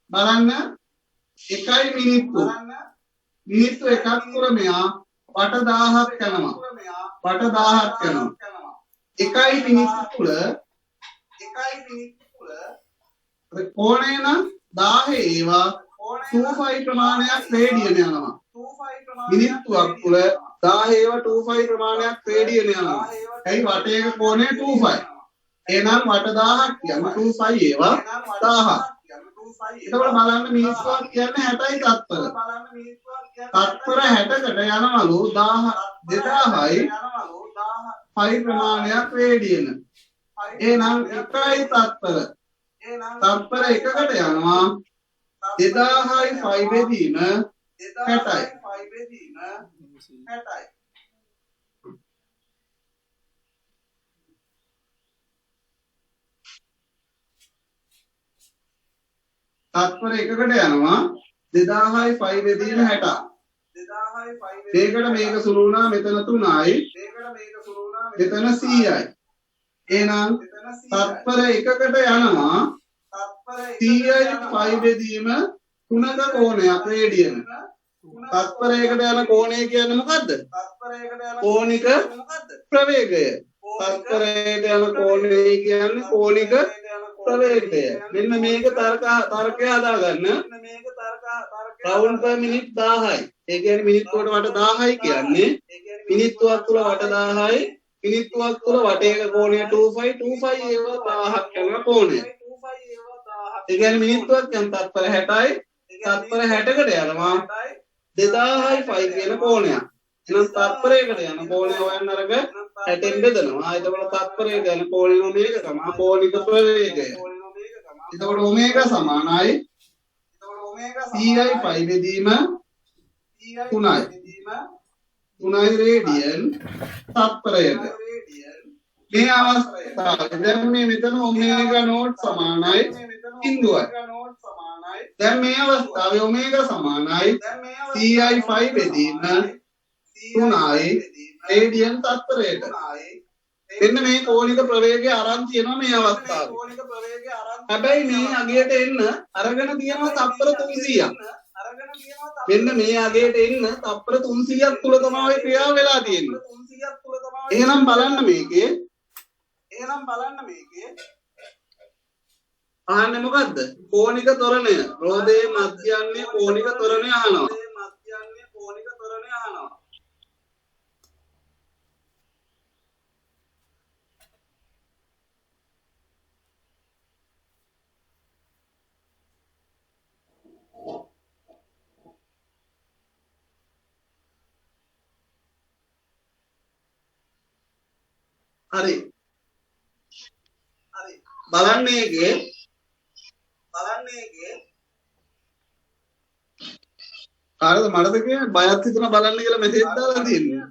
බලන්න 1යි මිනිත්තු එකක් තුර මෙයා වට 1000ක් යනවා. වට 1000ක් යනවා. එකයි මිනිත්තු තුල කෝණය නම් 10 ඒවා 25 ප්‍රමාණයක් රේඩියන යනවා. මිනිත්තුවක් තුල 10 ඒවා 25 ප්‍රමාණයක් රේඩියන යනවා. එයි වටයක කෝණය 25. එහෙනම් වට 1000ක් යන 25 ඒවා 1000. එතකොට බලන්න මිනිස්සුන් කියන්නේ 60යි තත්පර. තත්පර 60කට යනවලු 2000යි 5 ප්‍රමාණයක් රේඩියන. එහෙනම් එකයි තත්පර. තත්පර එකකට යනවා 2000යි 5 බෙදීම 60යි. තත්පර එකකට යනවා 2000යි 5 බෙදීම 60. මේකට මේක සුළු වුණා මෙතන 3යි. මෙතන 100යි. එහෙනම් තත්පර එකකට යනවා 100යි 5 බෙදීම 3ක කෝණයක් රේඩියන. තත්පරයකට යන කෝණය කියන්නේ මොකද්ද? කෝණික ප්‍රවේගය. තත්පරයට යන කෝණය කියන්නේ කෝණික ප්‍රවේගය. මෙන්න මේක තර්කය හදාගන්න. Round per minute 1000යි. ඒ කියන්නේ මිනිත්තුවට වට 1000යි කියන්නේ මිනිත්තුවක් තුල වට 1000යි. මිනිත්තුවක් තුල වටේක කෝණය 25 ඒවා 1000ක් යන කෝණය. ඒ කියන්නේ මිනිත්තුවක් යන තත්පර 60යි. තත්පර 60කට යනවා 2000යි 5 කියන කෝණයක්. එහෙනම් තත්පරයකට යන කෝණය හොයන්න අරග 60න් බෙදනවා. එතකොට තත්පරයකට යන කෝණය මේක තමයි කෝණික ප්‍රවේගය. එතකොට ඔමේගා සමානයි 3යි 5 බෙදීම 3යි. 3යි රේඩියන් තත්පරයට. මේ අවස්ථාවේ දැන් මේ මෙතන ඔමේගා නෝට් සමානයි 0යි. දැන් මේ අවස්ථාවේ ඔමේගා සමානයි 3යි 5 බෙදීම 3යි රේඩියන් තත්පරයට. මෙන්න මේ කෝණික ප්‍රවේගය අරන් තියෙනවා මේ අවස්ථාවේ. හැබැයි මේ අගයට එන්න අරගෙන තියෙනවා තත්පර 300ක්. මෙන්න මේ අගයට එන්න තත්පර 300ක් තුල තමයි ක්‍රියාව වෙලා තියෙන්නේ. එහෙනම් බලන්න මේකේ අහන්නේ මොකද්ද? කෝණික ත්වරණය. රෝදයේ මධ්‍යන්නේ කෝණික ත්වරණය අහනවා. හරි. බලන්න ඒකේ කාටද මටද කියන්නේ බයත් හිතන බලන්න කියලා මෙසේජ් දාලා තියෙන්නේ.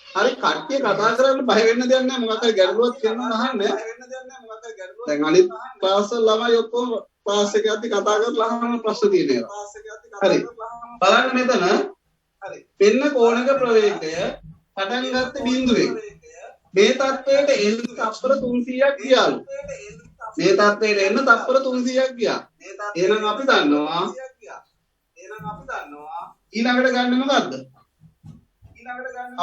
හරි කට්ටිය කතා කරන්න බය වෙන්න දෙයක් නැහැ. මොකක් හරි ගැටලුවක් තියෙනවා අහන්න. දැන් අනිත් ක්ලාස් වල ළමයි ඔක්කොම ක්ලාස් එකේ යද්දි කතා කරලා අහන ප්‍රශ්න තියෙනවා. හරි. බලන්න මෙතන මෙන්න කෝණක ප්‍රවේගය පටන් ගත්ත බිඳුවේ මේ තත්ත්වයට එන්න තත්පර 300ක් ගියාලු. මේ තත්ත්වයට එන්න තත්පර 300ක් ගියා. එහෙනම් අපි දන්නවා ඊළඟට ගන්න මොකද්ද?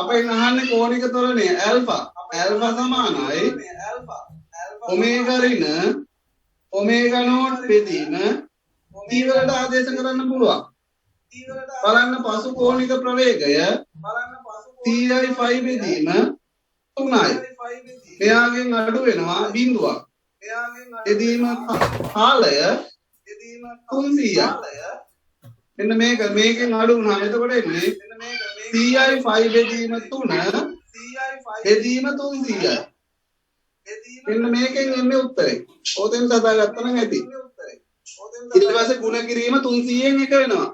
අපෙන් අහන්නේ කෝණික ත්වරණය ඇල්ෆා. ඇල්ෆා සමානයි ඔමේගා ඍණ ඔමේගා නෝට් බෙදීම t වලට ආදේශ කරන්න පුළුවන්. බලන්න පසු කෝණික ප්‍රවේගය 3යි 5 බෙදීම 3යි. මෙයාගෙන් අඩු වෙනවා බිඳුවක්. බෙදීම කාලය 300යි. මෙන්න මේකෙන් අඩු වුණාම එතකොට එන්නේ 3යි 5 බෙදීම 3 බෙදීම 300යි. මෙන්න මේකෙන් එන්නේ උත්තරේ. ඕතෙන් සදාගත්තා නම් ඇති. ඊට පස්සේ ගුණ කිරීම 300න් 1 වෙනවා.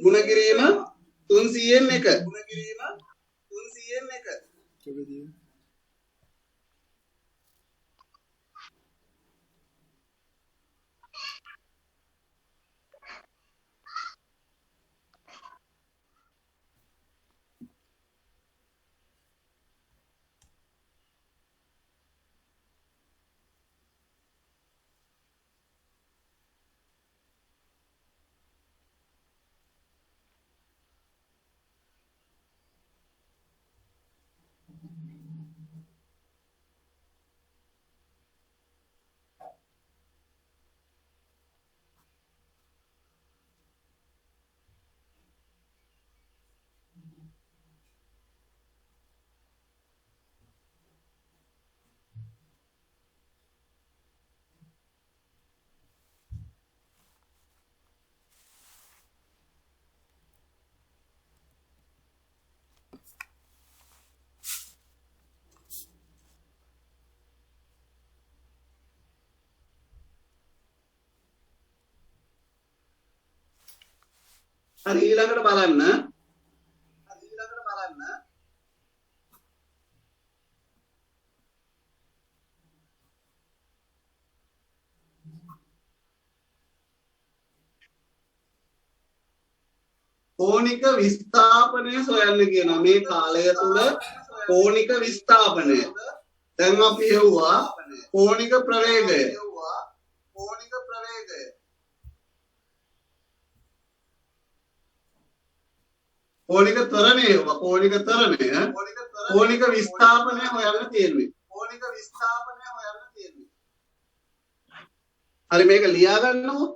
ගුණ කිරීම 300න් 1. හරි ඊළඟට බලන්න කෝණික විස්ථාපනය සොයන්න කියනවා මේ කාලය තුල කෝණික විස්ථාපනය දැන් අපි හෙව්වා කෝණික ප්‍රවේගය කෝණික ත්වරණය කෝණික ත්වරණය කෝණික විස්ථාපනය හොයන්න තියෙන්නේ හරි මේක ලියා ගන්නකො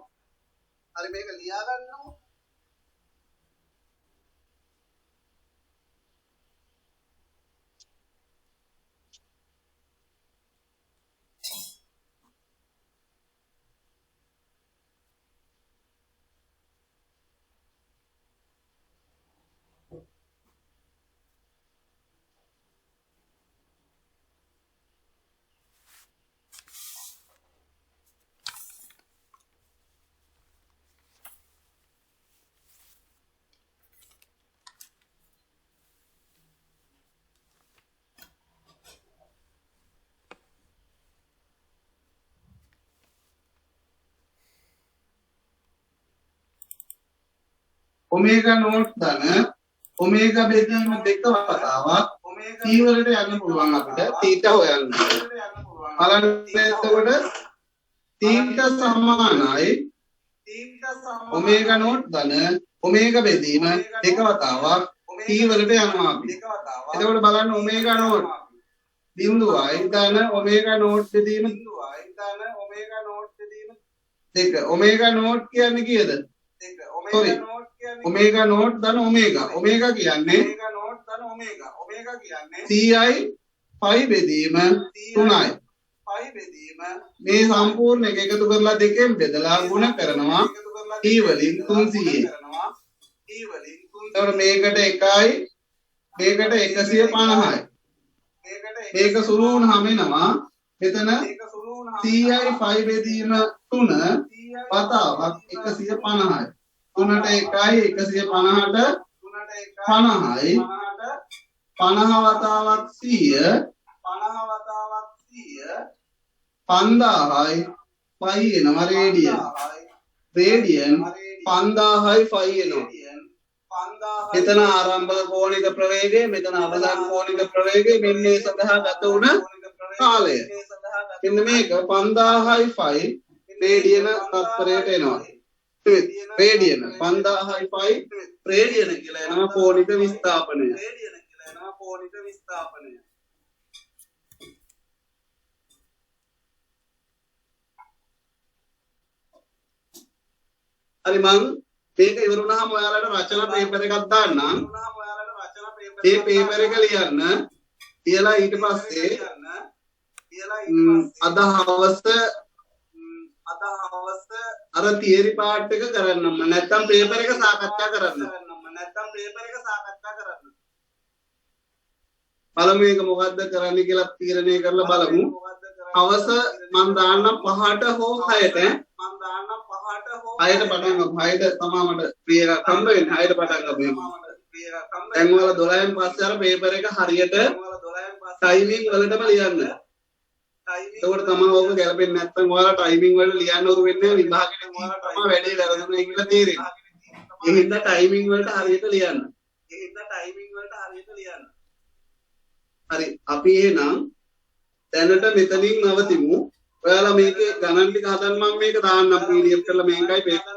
ඔමේගා නෝට් ධන ඔමේගා බෙදීම දෙක වතාවක් t වලට යන්න පුළුවන් අපිට θ හොයන්න. බලන්න එතකොට θ සමානයි ඔමේගා නෝට් ධන ඔමේගා බෙදීම දෙක වතාවක් t වලට යනවා අපි. එතකොට බලන්න ඔමේගා නෝට් බිඳුවයි ධන ඔමේගා නෝට් බෙදීම දෙක. ඔමේගා නෝට් කියන්නේ කීයද? sorry ඔමේගා නෝට් ධන ඔමේගා කියන්නේ CI pi බෙදීම 3යි. මේ සම්පූර්ණ එක එකතු කරලා දෙකෙන් බෙදලා ගුණ කරනවා t වලින් 300. එතකොට මේකට 1යි මේකට 150යි. මේක සුළු වුණාම එනවා මෙතන CI pi බෙදීම 3 වතාවක් 150යි. 3ට 1යි 150ට 50යි 50 වතාවක් 100 5000යි pi එනවා රේඩියන් 5000යි pi එනවා. මෙතන ආරම්භක කෝණික ප්‍රවේගය මෙතන අවසාන කෝණික ප්‍රවේගය මෙන්න මේ සඳහා ගත වුණ කාලය. මෙන්න මේක 5000යි pi රේඩියන තත්පරයට එනවා. රේඩියන 5000යි pi රේඩියන කියලා එනවා කෝණික විස්ථාපනය. හරි මං මේක ඉවර වුණාම ඔයාලට රචනා පේපර් එකක් දාන්නම්. මේ පේපර් එක ලියන්න කියලා ඊට පස්සේ අද හවස අර තියරි පාර්ට් එක කරන්නම නැත්නම් පේපර් එක සාකච්ඡා කරන්න. බලමු මේක මොකද්ද කරන්න කියලා තීරණය කරලා බලමු. හවස මම දාන්නම් 5ට හෝ 6ට. 6ට පටන් ගමු. 6ට තමයි මට ක්‍රිය එකක් හම්බ වෙන්නේ. 6ට පටන් ගමු. දැන් ඔයාලා 12න් පස්සේ අර පේපර් එක හරියට ටයිමින් වලටම ලියන්න. එතකොට තමයි ඕක ගැලපෙන්නේ. නැත්නම් ඔයාලා ටයිමින් වලට ලියන්න උරු වෙන්නේ විභාගෙට තමයි වැඩේ වැරදුනේ කියලා තේරෙන්නේ. ඒ හින්දා ටයිමින් වලට හරියට ලියන්න. හරි අපි එහෙනම් දැනට මෙතනින් නවතිමු. ඔයාලා මේකේ ගණන් ටික හදන්න මම මේක දාන්නම් PDF කරලා මේකයි පේපර්